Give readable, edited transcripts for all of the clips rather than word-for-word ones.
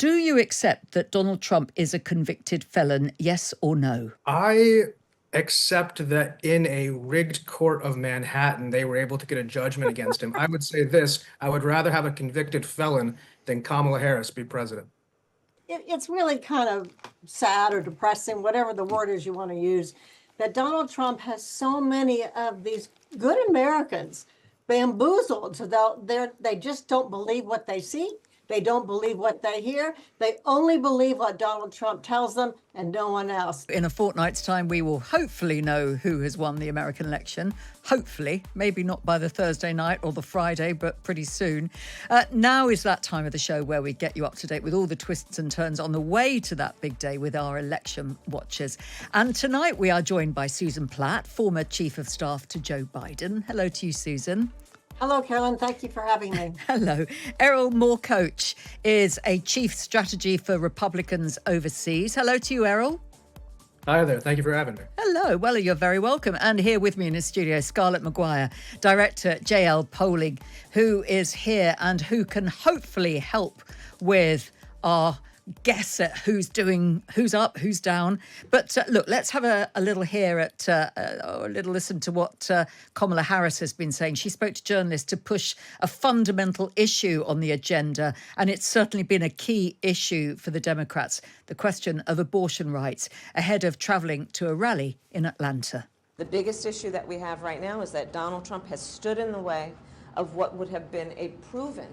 Do you accept that Donald Trump is a convicted felon, yes or no? I accept that in a rigged court of Manhattan, they were able to get a judgment against him. I would say this, I would rather have a convicted felon than Kamala Harris be president. It's really kind of sad or depressing, whatever the word is you want to use, that Donald Trump has so many of these good Americans bamboozled. So they just don't believe what they see. They don't believe what they hear. They only believe what Donald Trump tells them and no one else. In a fortnight's time, we will hopefully know who has won the American election. Hopefully, maybe not by the Thursday night or the Friday, but pretty soon. Now is that time of the show where we get you up to date with all the twists and turns on the way to that big day with our election watchers. And tonight we are joined by Susan Platt, former Chief of Staff to Joe Biden. Hello to you, Susan. Hello, Carolyn. Thank you for having me. Hello. Erol Morkoc is a chief strategy for Republicans Overseas. Hello to you, Erol. Hi there. Thank you for having me. Hello. Well, you're very welcome. And here with me in the studio, Scarlett Maguire, Director JL Polling, who is here and who can hopefully help with our guess at who's up, who's down. But look, let's have a little hear at, a little listen to what Kamala Harris has been saying. She spoke to journalists to push a fundamental issue on the agenda, and it's certainly been a key issue for the Democrats, the question of abortion rights, ahead of travelling to a rally in Atlanta. The biggest issue that we have right now is that Donald Trump has stood in the way of what would have been a proven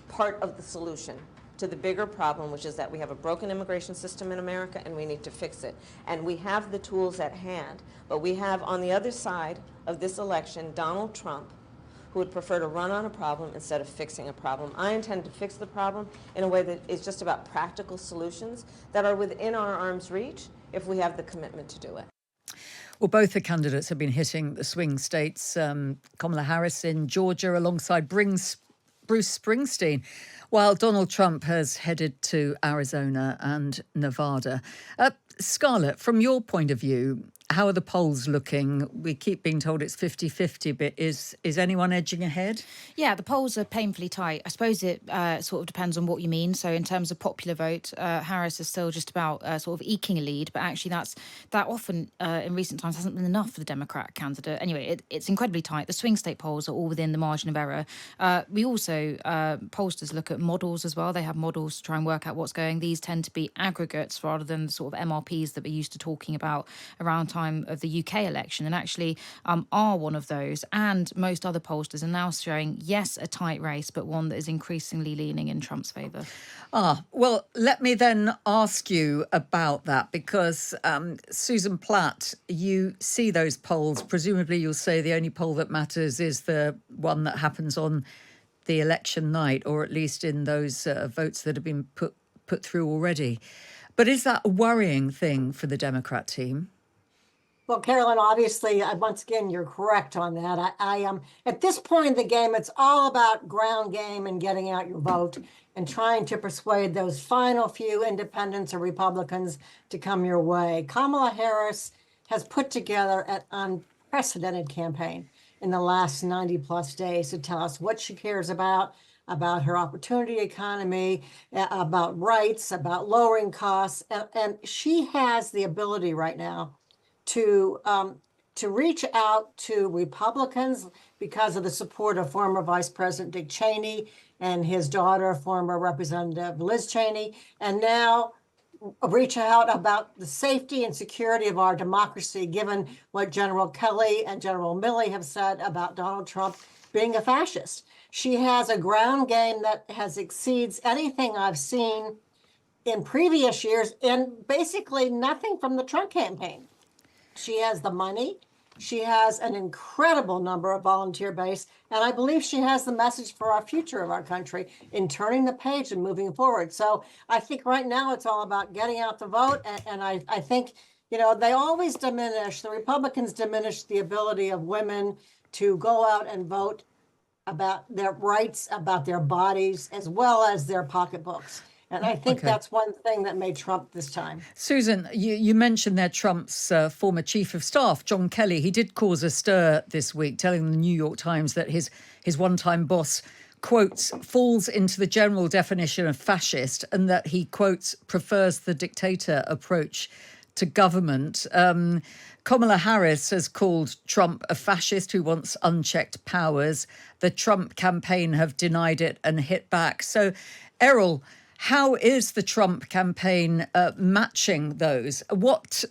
part of the solution to the bigger problem, which is that we have a broken immigration system in America and we need to fix it. And we have the tools at hand, but we have on the other side of this election Donald Trump, who would prefer to run on a problem instead of fixing a problem. I intend to fix the problem in a way that is just about practical solutions that are within our arm's reach if we have the commitment to do it. Well, both the candidates have been hitting the swing states. Kamala Harris in Georgia alongside Bruce Springsteen, while Donald Trump has headed to Arizona and Nevada. Scarlett, from your point of view, how are the polls looking? We keep being told it's 50-50, but is anyone edging ahead? Yeah, the polls are painfully tight. I suppose it sort of depends on what you mean. So in terms of popular vote, Harris is still just about sort of eking a lead, but actually that often in recent times hasn't been enough for the Democrat candidate. Anyway, it's incredibly tight. The swing state polls are all within the margin of error. We also, pollsters look at models as well. They have models to try and work out what's going. These tend to be aggregates rather than the sort of MRPs that we're used to talking about around time of the UK election, and actually are one of those. And most other pollsters are now showing, yes, a tight race, but one that is increasingly leaning in Trump's favour. Well, let me then ask you about that, because Susan Platt, you see those polls. Presumably you'll say the only poll that matters is the one that happens on the election night, or at least in those votes that have been put through already. But is that a worrying thing for the Democrat team? Well, Carolyn, obviously, once again, you're correct on that. I am at this point in the game, it's all about ground game and getting out your vote and trying to persuade those final few independents or Republicans to come your way. Kamala Harris has put together an unprecedented campaign in the last 90 plus days to tell us what she cares about her opportunity economy, about rights, about lowering costs. And she has the ability right now to reach out to Republicans because of the support of former Vice President Dick Cheney and his daughter, former Representative Liz Cheney, and now reach out about the safety and security of our democracy, given what General Kelly and General Milley have said about Donald Trump being a fascist. She has a ground game that exceeds anything I've seen in previous years, and basically nothing from the Trump campaign. She has the money. She has an incredible number of volunteer base. And I believe she has the message for our future of our country in turning the page and moving forward. So I think right now it's all about getting out the vote. And I think, they always diminish, the Republicans diminish the ability of women to go out and vote about their rights, about their bodies, as well as their pocketbooks. And I think that's one thing that made Trump this time. Susan, you mentioned there Trump's former chief of staff, John Kelly. He did cause a stir this week, telling the New York Times that his one-time boss quotes, falls into the general definition of fascist, and that he, quotes, prefers the dictator approach to government. Kamala Harris has called Trump a fascist who wants unchecked powers. The Trump campaign have denied it and hit back. So, Erol, how is the Trump campaign matching those? What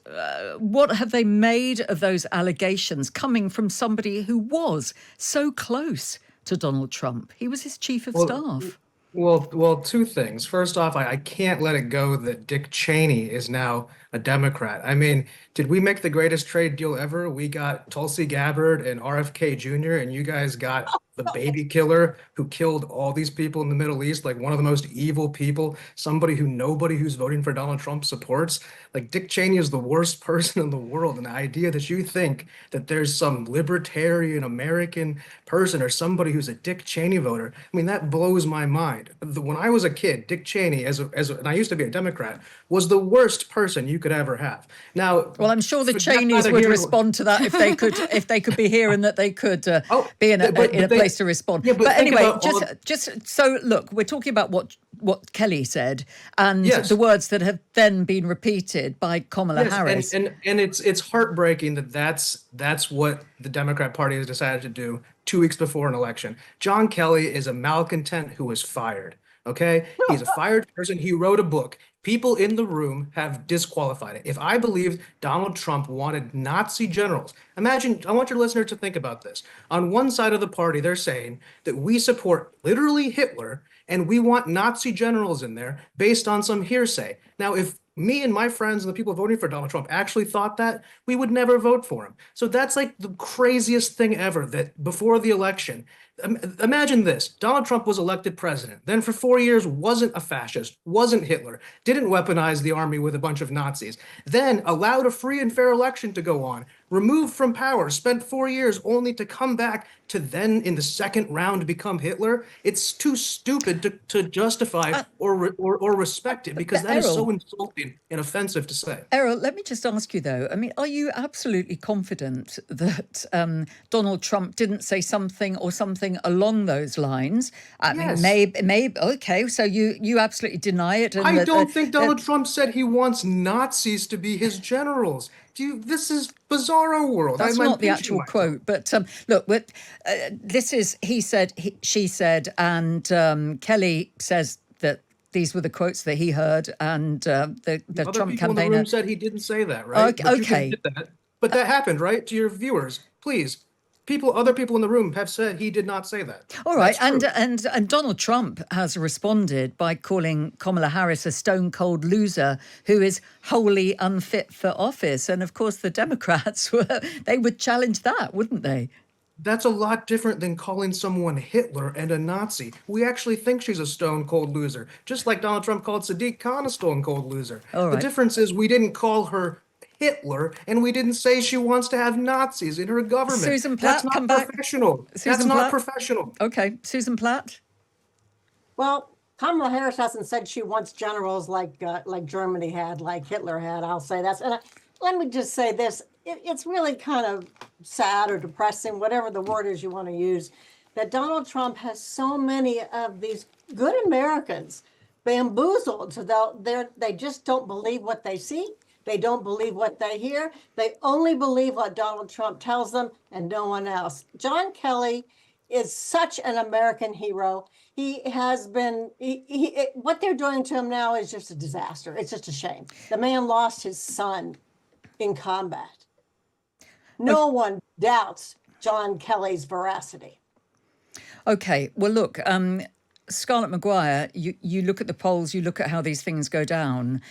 have they made of those allegations coming from somebody who was so close to Donald Trump? He was his chief of staff. Well, two things. First off, I can't let it go that Dick Cheney is now a Democrat. I mean, did we make the greatest trade deal ever? We got Tulsi Gabbard and RFK Jr., and you guys got the baby killer who killed all these people in the Middle East, like one of the most evil people, somebody who nobody who's voting for Donald Trump supports. Like Dick Cheney is the worst person in the world. And the idea that you think that there's some libertarian American person or somebody who's a Dick Cheney voter, I mean, that blows my mind. When I was a kid, Dick Cheney, and I used to be a Democrat, was the worst person you could ever have. Now, well, I'm sure the Cheneys would respond to that if they could be here and that they could be in a place to respond. Yeah, but anyway, just so look, we're talking about what Kelly said and the words that have then been repeated by Kamala Harris. And it's heartbreaking that's what the Democrat Party has decided to do 2 weeks before an election. John Kelly is a malcontent who was fired. Okay, he's a fired person. He wrote a book. People in the room have disqualified it. If I believed Donald Trump wanted Nazi generals, imagine, I want your listener to think about this. On one side of the party, they're saying that we support literally Hitler and we want Nazi generals in there based on some hearsay. Now, if me and my friends and the people voting for Donald Trump actually thought that, we would never vote for him. So that's like the craziest thing ever, that before the election, imagine this. Donald Trump was elected president, then for 4 years wasn't a fascist, wasn't Hitler, didn't weaponize the army with a bunch of Nazis, then allowed a free and fair election to go on, removed from power, spent 4 years only to come back to then in the second round become Hitler. It's too stupid to justify or respect it, because that is so insulting and offensive to say. Erol, let me just ask you though, I mean, are you absolutely confident that Donald Trump didn't say something along those lines? I mean, maybe, okay, so you absolutely deny it. And I don't think Donald Trump said he wants Nazis to be his generals. This is bizarro world. That's not the actual quote, but look, this is he said, she said, and Kelly says that these were the quotes that he heard, and the Trump campaigner. In the room said he didn't say that, right? Okay. But that happened, right? To your viewers, please. Other people in the room have said he did not say that. All right, and Donald Trump has responded by calling Kamala Harris a stone cold loser who is wholly unfit for office. And of course, the Democrats they would challenge that, wouldn't they? That's a lot different than calling someone Hitler and a Nazi. We actually think she's a stone cold loser, just like Donald Trump called Sadiq Khan a stone cold loser. All right. The difference is we didn't call her Hitler, and we didn't say she wants to have Nazis in her government. Susan Platt, that's not professional. That's not professional. Okay, Susan Platt. Well, Kamala Harris hasn't said she wants generals like Germany had, like Hitler had. I'll say that. And let me just say this: it's really kind of sad or depressing, whatever the word is you want to use, that Donald Trump has so many of these good Americans bamboozled, so they just don't believe what they see. They don't believe what they hear. They only believe what Donald Trump tells them and no one else. John Kelly is such an American hero. He has been, what they're doing to him now is just a disaster. It's just a shame. The man lost his son in combat. No one doubts John Kelly's veracity. Okay, well, look, Scarlett Maguire, you look at the polls, you look at how these things go down.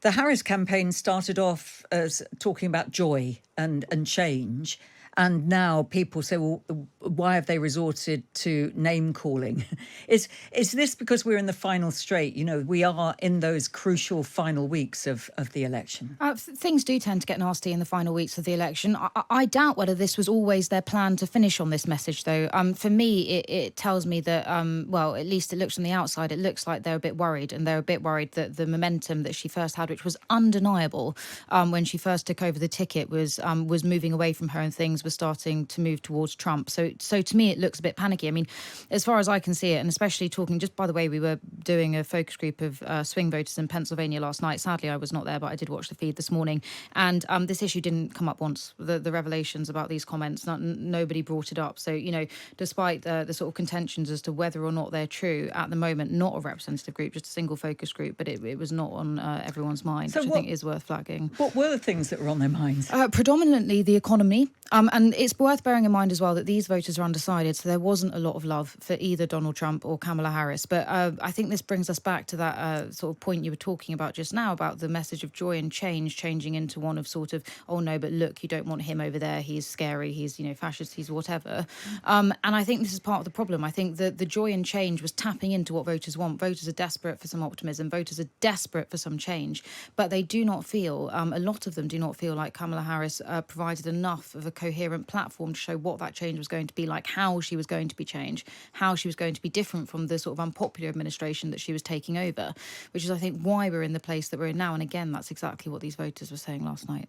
The Harris campaign started off as talking about joy and change. And now people say, well, why have they resorted to name calling? Is this because we're in the final straight? You know, we are in those crucial final weeks of the election. Things do tend to get nasty in the final weeks of the election. I doubt whether this was always their plan to finish on this message, though. For me, it tells me that, well, at least it looks from the outside, it looks like they're a bit worried. And they're a bit worried that the momentum that she first had, which was undeniable when she first took over the ticket, was moving away from her and things were starting to move towards Trump. So to me, it looks a bit panicky. I mean, as far as I can see it, and especially talking, just by the way, we were doing a focus group of swing voters in Pennsylvania last night. Sadly, I was not there, but I did watch the feed this morning. And this issue didn't come up once. The revelations about these comments, nobody brought it up. So, you know, despite the sort of contentions as to whether or not they're true, at the moment, not a representative group, just a single focus group, but it was not on everyone's mind, which I think is worth flagging. What were the things that were on their minds? Predominantly the economy. And it's worth bearing in mind as well that these voters are undecided, so there wasn't a lot of love for either Donald Trump or Kamala Harris. But I think this brings us back to that sort of point you were talking about just now, about the message of joy and change changing into one of sort of, oh no, but look, you don't want him over there, he's scary, he's, you know, fascist, he's whatever. And I think this is part of the problem. I think that the joy and change was tapping into what voters want. Voters are desperate for some optimism, voters are desperate for some change, but they do not feel, a lot of them do not feel like Kamala Harris provided enough of a coherent platform to show what that change was going to be like, how she was going to be changed, how she was going to be different from the sort of unpopular administration that she was taking over, which is, I think, why we're in the place that we're in now. And again, that's exactly what these voters were saying last night.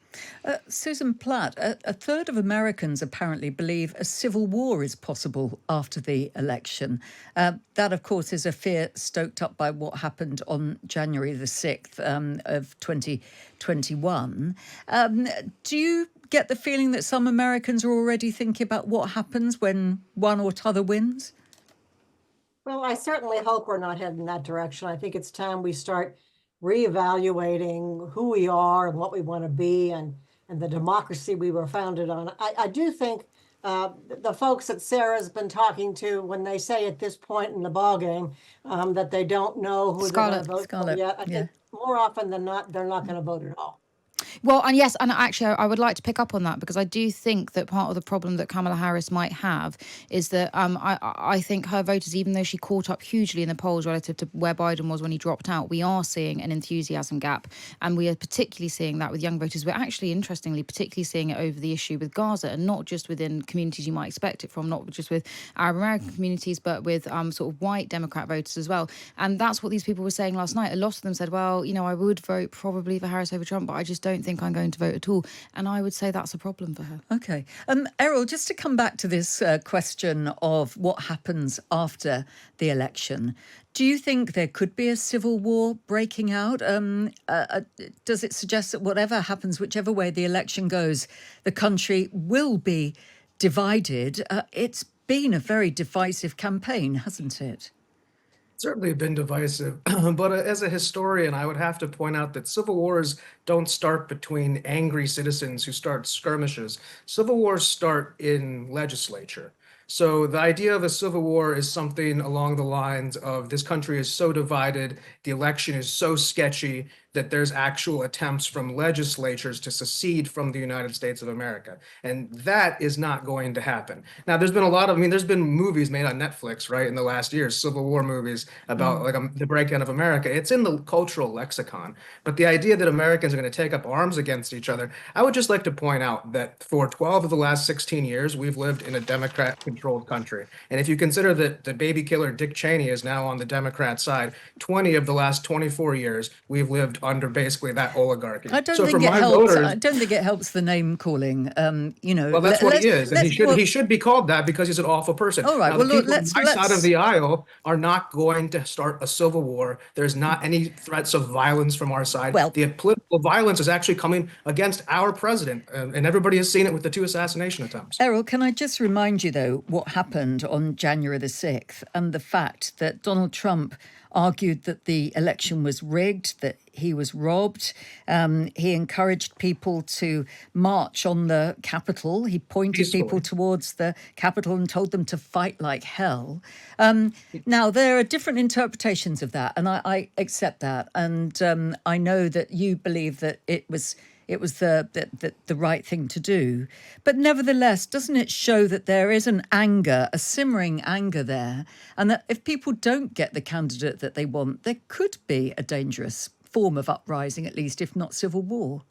Susan Platt, a third of Americans apparently believe a civil war is possible after the election. That, of course, is a fear stoked up by what happened on January the 6th of 2021. Do you get the feeling that some Americans are already thinking about what happens when one or t'other wins? Well, I certainly hope we're not heading in that direction. I think it's time we start reevaluating who we are and what we want to be and the democracy we were founded on. I do think the folks that Sarah's been talking to, when they say at this point in the ballgame that they don't know who they're going to vote for yet, I think more often than not, they're not going to vote at all. Well, and yes, and actually I would like to pick up on that, because I do think that part of the problem that Kamala Harris might have is that I think her voters, even though she caught up hugely in the polls relative to where Biden was when he dropped out, we are seeing an enthusiasm gap. And we are particularly seeing that with young voters. We're actually, interestingly, particularly seeing it over the issue with Gaza, and not just within communities you might expect it from, not just with Arab American communities, but with sort of white Democrat voters as well. And that's what these people were saying last night. A lot of them said, well, you know, I would vote probably for Harris over Trump, but I just don't think I'm going to vote at all. And I would say that's a problem for her. Okay. Erol, just to come back to this question of what happens after the election, do you think there could be a civil war breaking out? Does it suggest that whatever happens, whichever way the election goes, the country will be divided? It's been a very divisive campaign, hasn't it? Certainly been divisive, but as a historian, I would have to point out that civil wars don't start between angry citizens who start skirmishes. Civil wars start in legislature. So the idea of a civil war is something along the lines of this country is so divided, the election is so sketchy that there's actual attempts from legislatures to secede from the United States of America. And that is not going to happen. Now, there's been there's been movies made on Netflix, right, in the last years, Civil War movies about the breakdown of America. It's in the cultural lexicon. But the idea that Americans are going to take up arms against each other, I would just like to point out that for 12 of the last 16 years, we've lived in a Democrat-controlled country. And if you consider that the baby killer Dick Cheney is now on the Democrat side, 20 of the last 24 years, we've lived under basically that oligarchy. I don't think it helps. I don't think it helps the name calling. Well, that's what he is, and he should be called that because he's an awful person. All right. Now, Well, the people let's on my side of the aisle are not going to start a civil war. There's not any threats of violence from our side. Well, the political violence is actually coming against our president, and everybody has seen it with the 2 assassination attempts. Erol, can I just remind you, though, what happened on January the 6th and the fact that Donald Trump argued that the election was rigged, that he was robbed. He encouraged people to march on the Capitol. He pointed people towards the Capitol and told them to fight like hell. Now, there are different interpretations of that, and I accept that. And I know that you believe that it was the right thing to do. But nevertheless, doesn't it show that there is an anger, a simmering anger there, and that if people don't get the candidate that they want, there could be a dangerous form of uprising, at least, if not civil war?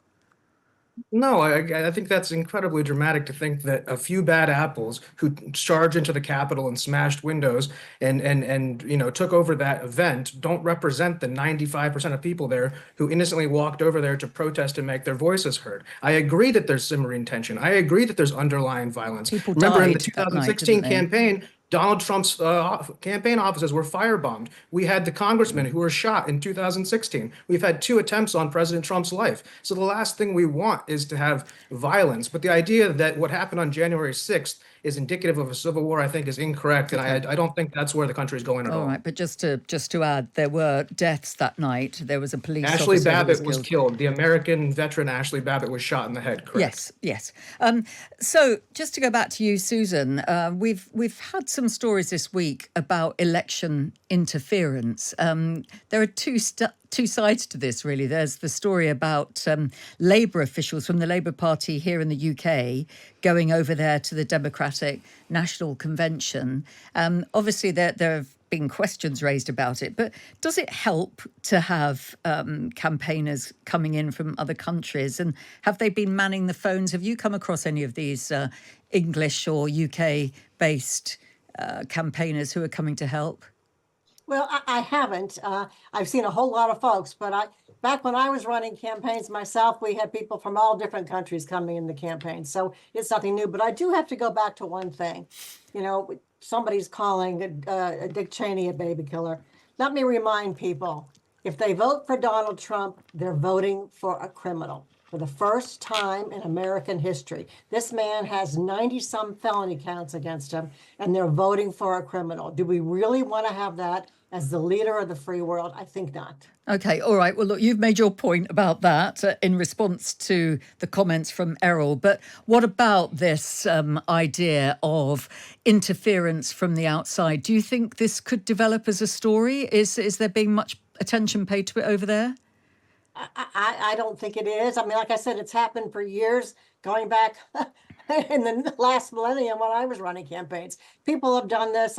No, I think that's incredibly dramatic to think that a few bad apples who charged into the Capitol and smashed windows and took over that event don't represent the 95% of people there who innocently walked over there to protest and make their voices heard. I agree that there's simmering tension. I agree that there's underlying violence. People Remember in the died that night, didn't 2016 they? campaign, Donald Trump's campaign offices were firebombed. We had the congressmen who were shot in 2016. We've had 2 attempts on President Trump's life. So the last thing we want is to have violence. But the idea that what happened on January 6th is indicative of a civil war, I think, is incorrect. And I don't think that's where the country is going at all. All right, but just to add, there were deaths that night. There was a police Ashley officer who Babbitt was killed. killed. The American veteran Ashley Babbitt was shot in the head, correct? Yes, yes. So just to go back to you, Susan, we've had some stories this week about election interference. There are two sides to this, really. There's the story about Labour officials from the Labour Party here in the UK going over there to the Democratic National Convention. Obviously, there have been questions raised about it, but does it help to have campaigners coming in from other countries? And have they been manning the phones? Have you come across any of these English or UK-based campaigners who are coming to help? Well, I haven't. I've seen a whole lot of folks, but back when I was running campaigns myself, we had people from all different countries coming in the campaign. So it's nothing new. But I do have to go back to one thing. Somebody's calling Dick Cheney a baby killer. Let me remind people, if they vote for Donald Trump, they're voting for a criminal. For the first time in American history, this man has 90-some felony counts against him, and they're voting for a criminal. Do we really want to have that as the leader of the free world? I think not. Okay, all right. Well, look, you've made your point about that in response to the comments from Errol. But what about this idea of interference from the outside? Do you think this could develop as a story? Is there being much attention paid to it over there? I don't think it is. I mean, like I said, it's happened for years, going back in the last millennium when I was running campaigns. People have done this.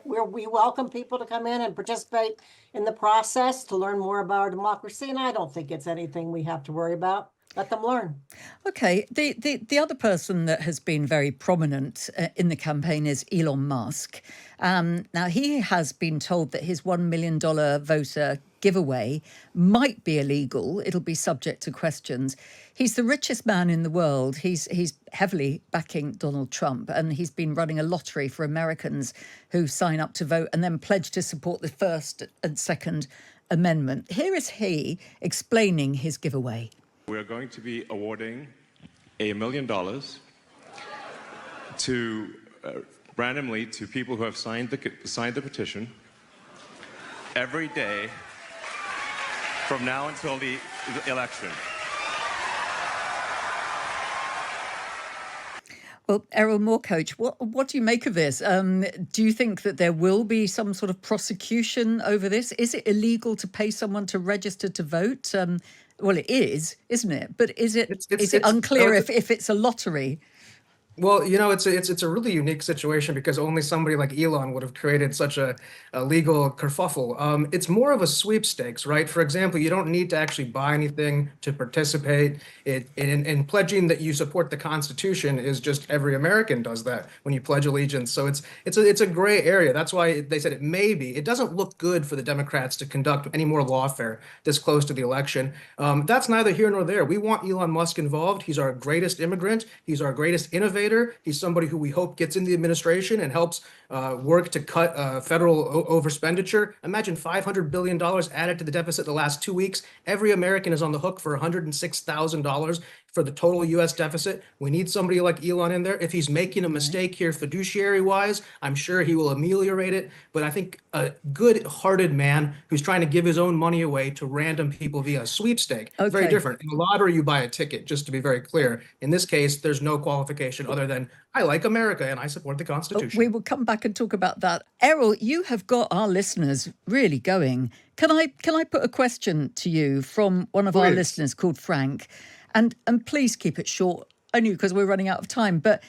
We welcome people to come in and participate in the process to learn more about our democracy, and I don't think it's anything we have to worry about. Let them learn. Okay. The other person that has been very prominent in the campaign is Elon Musk. Now, he has been told that his $1 million voter giveaway might be illegal. It'll be subject to questions. He's the richest man in the world. He's heavily backing Donald Trump, and he's been running a lottery for Americans who sign up to vote and then pledge to support the First and Second Amendment. Here is he explaining his giveaway. We're going to be awarding $1 million to randomly to people who have signed the petition every day from now until the election. Well, Erol Morkoc, what do you make of this? Do you think that there will be some sort of prosecution over this? Is it illegal to pay someone to register to vote? Well, it is, isn't it? But is it unclear if it's a lottery? Well, it's a really unique situation because only somebody like Elon would have created such a legal kerfuffle. It's more of a sweepstakes, right? For example, you don't need to actually buy anything to participate. In pledging that you support the Constitution is just every American does that when you pledge allegiance. So it's a gray area. That's why they said it may be. It doesn't look good for the Democrats to conduct any more lawfare this close to the election. That's neither here nor there. We want Elon Musk involved. He's our greatest immigrant. He's our greatest innovator. He's somebody who we hope gets in the administration and helps work to cut federal overexpenditure. Imagine $500 billion added to the deficit the last 2 weeks. Every American is on the hook for $106,000 for the total U.S. deficit. We need somebody like Elon in there. If he's making a mistake here fiduciary-wise, I'm sure he will ameliorate it. But I think a good-hearted man who's trying to give his own money away to random people via sweepstake, very different. In the lottery, you buy a ticket, just to be very clear. In this case, there's no qualification other than I like America and I support the Constitution. We will come back and talk about that. Errol, you have got our listeners really going. Can I put a question to you from one of our listeners called Frank? And please keep it short, only because we're running out of time. But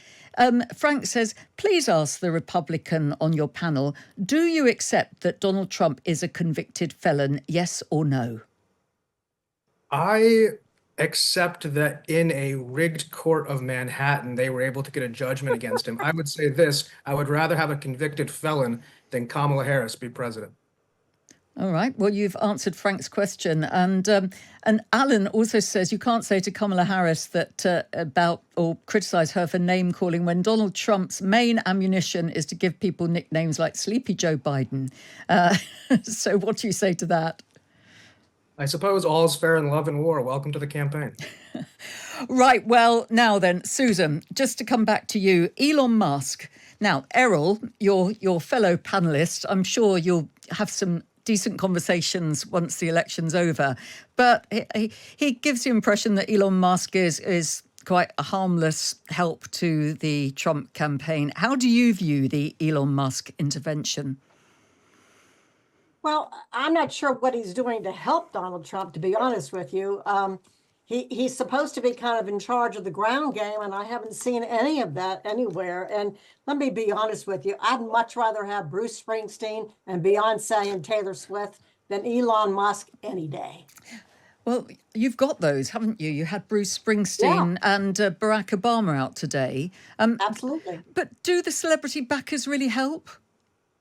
Frank says, please ask the Republican on your panel, do you accept that Donald Trump is a convicted felon, yes or no? I except that in a rigged court of Manhattan, they were able to get a judgment against him. I would say this, I would rather have a convicted felon than Kamala Harris be president. All right. Well, you've answered Frank's question, and Alan also says you can't say to Kamala Harris that about or criticise her for name calling when Donald Trump's main ammunition is to give people nicknames like Sleepy Joe Biden. So, what do you say to that? I suppose all's fair in love and war. Welcome to the campaign. Right. Well, now then, Susan, just to come back to you, Elon Musk. Now, Errol, your fellow panelist, I'm sure you'll have some decent conversations once the election's over. But he gives the impression that Elon Musk is quite a harmless help to the Trump campaign. How do you view the Elon Musk intervention? Well, I'm not sure what he's doing to help Donald Trump, to be honest with you. He's supposed to be kind of in charge of the ground game, and I haven't seen any of that anywhere. And let me be honest with you, I'd much rather have Bruce Springsteen and Beyonce and Taylor Swift than Elon Musk any day. Well, you've got those, haven't you? You had Bruce Springsteen and Barack Obama out today. Absolutely. But do the celebrity backers really help?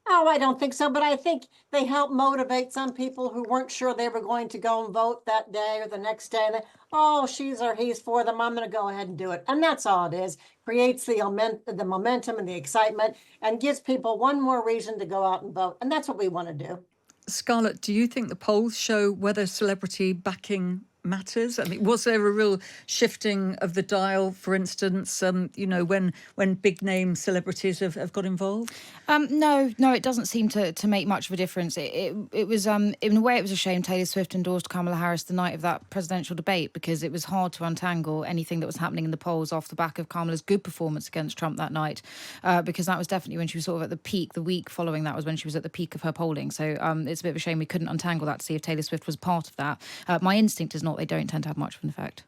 Oh, I don't think so, but I think they help motivate some people who weren't sure they were going to go and vote that day or the next day. And oh, she's or he's for them, I'm going to go ahead and do it. And that's all it is. Creates the momentum and the excitement and gives people one more reason to go out and vote. And that's what we want to do. Scarlett, do you think the polls show whether celebrity backing matters? I mean, was there a real shifting of the dial, for instance, when big name celebrities have got involved? No, it doesn't seem to make much of a difference. It was, in a way, it was a shame Taylor Swift endorsed Kamala Harris the night of that presidential debate, because it was hard to untangle anything that was happening in the polls off the back of Kamala's good performance against Trump that night, because that was definitely when she was sort of at the peak. The week following that was when she was at the peak of her polling. So it's a bit of a shame we couldn't untangle that to see if Taylor Swift was part of that. My instinct is not they don't tend to have much of an effect.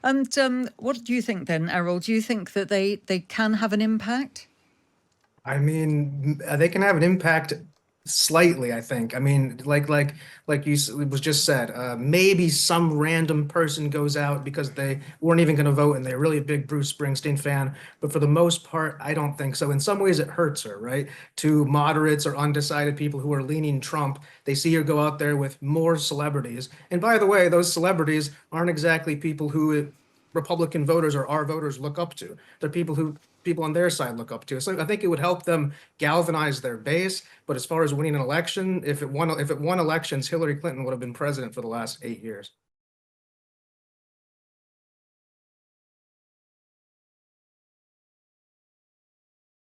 And what do you think then, Errol? Do you think that they can have an impact? I mean, they can have an impact slightly, I think. I mean, like you it was just said, maybe some random person goes out because they weren't even going to vote and they're really a big Bruce Springsteen fan. But for the most part, I don't think so. In some ways, it hurts her, right? To moderates or undecided people who are leaning Trump, they see her go out there with more celebrities. And by the way, those celebrities aren't exactly people who Republican voters or our voters look up to. They're people who people on their side look up to. So I think it would help them galvanize their base. But as far as winning an election, if it won elections, Hillary Clinton would have been president for the last 8 years.